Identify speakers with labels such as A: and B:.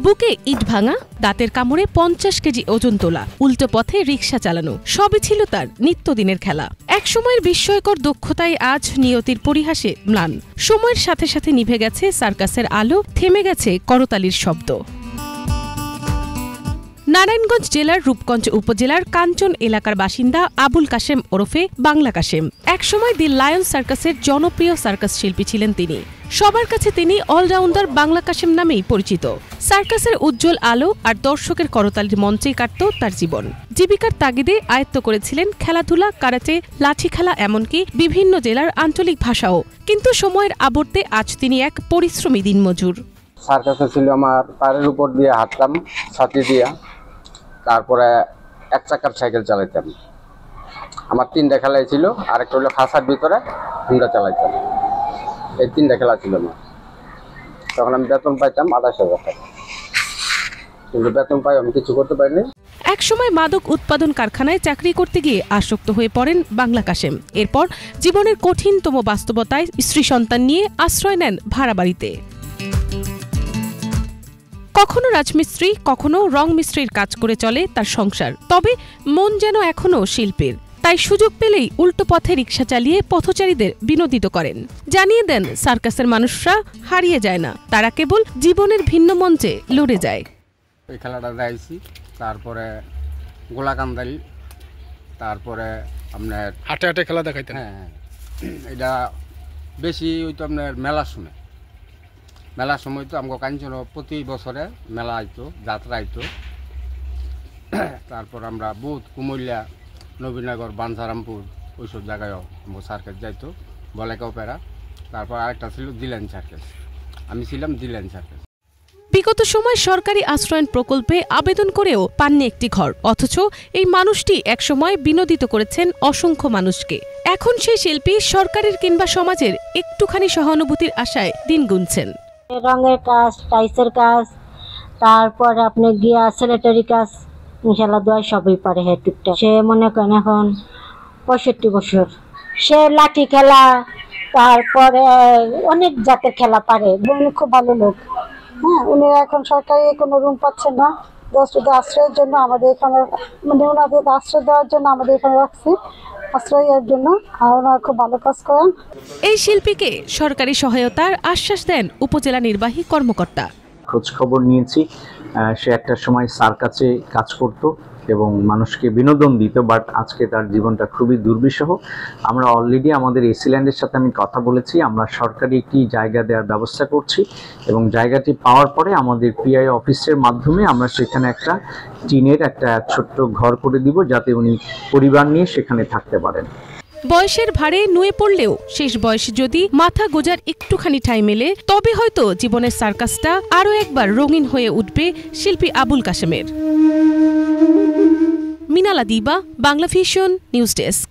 A: বুকে ইট ভাঙা, দাঁতের কামড়ে 50 কেজি ওজন তোলা, উল্টো পথে রিকশা চালানো সবই ছিল তার নিত্যদিনের খেলা। একসময়ের বিস্ময়কর দক্ষতায় আজ নিয়তির পরিহাসে ম্লান। সময়ের সাথে সাথে নিভে গেছে সার্কাসের আলো, থেমে গেছে করতালির শব্দ। নারায়ণগঞ্জ জেলার রূপগঞ্জ উপজেলার কাঞ্চন এলাকার বাসিন্দা আবুল কাশেম ওরফে বাংলা কাশেম। একসময় দি লায়ন সার্কাসের জনপ্রিয় সার্কাস শিল্পী ছিলেন তিনি। সবার কাছে তিনি অলরাউন্ডার বাংলা কাশেম নামেই পরিচিত। সার্কাসের উজ্জ্বল আলো আর দর্শকের করতালির মঞ্চেই কাটত তার জীবন। জীবিকার তাগিদে আয়ত্ত করেছিলেন খেলাধুলা, কারাতে, লাঠি খেলা, এমনকি বিভিন্ন জেলার আঞ্চলিক ভাষাও। কিন্তু সময়ের আবর্তে আজ তিনি এক পরিশ্রমী দিনমজুর।
B: সার্কাসে ছিল আমার পায়ের উপর দিয়ে হাঁটতাম ছাতি দিয়া, তারপরে এক চাকার সাইকেল চালাইতাম। আমার 3টা খেলাই ছিল, আরেকটা হলো খাসার ভিতরে হুন্ডা চালাইতাম। এই 3টা খেলা ছিল আমার। তখন আমি বেতন পাইতাম 28,000 টাকা, কিন্তু বেতন পাই আমি কিছু করতে পারিনি।
A: একসময় মাদক উৎপাদন কারখানায় চাকরি করতে গিয়ে আসক্ত হয়ে পড়েন বাংলা কাশেম। এরপর জীবনের কঠিনতম বাস্তবতায় স্ত্রী সন্তান নিয়ে আশ্রয় নেন ভাড়া বাড়িতে। কখনো রাজমিস্ত্রি, কখনো রং মিস্ত্রির কাজ করে চলে তার সংসার। তবে মন যেন এখনো শিল্পের। তাই সুযোগ পেলেই উল্টো পথে রিকশা চালিয়ে পথচারীদের বিনোদিত করেন। জানিয়ে দেন, সার্কাসের মানুষরা হারিয়ে যায় না, তারা কেবল জীবনের ভিন্ন মঞ্চে লড়ে যায়।
B: এই খেলাটা দেখাইছি, তারপরে গোলাকান্দারি, তারপরে আপনার
C: হাটে হাটে খেলা দেখাইতেন।
B: হ্যাঁ, এটা বেশি হইতো আপনার মেলার সময়। মেলার সময় তো আমাকে কাঞ্চন প্রতি বছরে মেলা আইতো, যাত্রা আইতো। তারপর আমরা বহুত কুমিল্লা, নবীনগর, বাঞ্ছারামপুর ওইসব জায়গায়ও সার্কাস যাইতো, বলেকা অপেরা। তারপর আরেকটা ছিল দিলেন সার্কাস, আমি ছিলাম দিলেন সার্কাস।
A: বিগত সময় সরকারি আশ্রয়ন প্রকল্পে আবেদন করেও পাননি একটি ঘর, অথচ এই মানুষটি একসময় বিনোদিত করেছেন অসংখ্য মানুষকে। এখন সেই শিল্পী সরকারের কিংবা সমাজের একটুখানি সহানুভূতির আশায় দিন গুনছেন।
D: রঙের কাজ, টাইসের কাজ, তারপরে আপনি গিয়া সেলেটারি কাজ, ইনশাল্লাহ দোয়া সবই পারে। হ্যাঁ, টুকটা সে মনে করেন এখন 65 বছর। সে লাঠি খেলা, তারপরে অনেক জাতের খেলা পারে। উনি খুব ভালো লোক। হ্যাঁ, উনি এখন সরকারি কোনো রুম পাচ্ছেন না, শুধু আশ্রয়ের জন্য আমাদের এখানে, মানে ওনাদের আশ্রয় দেওয়ার জন্য আমাদের এখানে রাখছি, আশ্রয়ের জন্য। আর ওনারা খুব ভালো কাজ করেন।
A: এই শিল্পীকে সরকারি সহায়তার আশ্বাস দেন উপজেলা নির্বাহী কর্মকর্তা।
E: খোঁজ খবর নিয়েছি, সে একটা সময় সার্কাসে কাজ করত এবং মানুষকে বিনোদন দিত, বাট আজকে তার জীবনটা খুবই দুর্বিষহ। আমরা অলরেডি আমাদের এসিল্যান্ডের সাথে আমি কথা বলেছি, আমরা সরকারি একটি জায়গা দেওয়ার ব্যবস্থা করছি এবং জায়গাটি পাওয়ার পরে আমাদের পিআই অফিসের মাধ্যমে আমরা সেখানে একটা টিনের একটা ছোট্ট ঘর করে দিব, যাতে উনি পরিবার নিয়ে সেখানে থাকতে পারেন।
A: বয়সের ভারে নুয়ে পড়লেও শেষ বয়সে যদি মাথা গোজার একটুখানি ঠাঁই মেলে, তবে হয়তো জীবনের সার্কাসটা আরও একবার রঙিন হয়ে উঠবে শিল্পী আবুল কাশেমের। মিনালা দিবা, বাংলা ভিশন নিউজ ডেস্ক।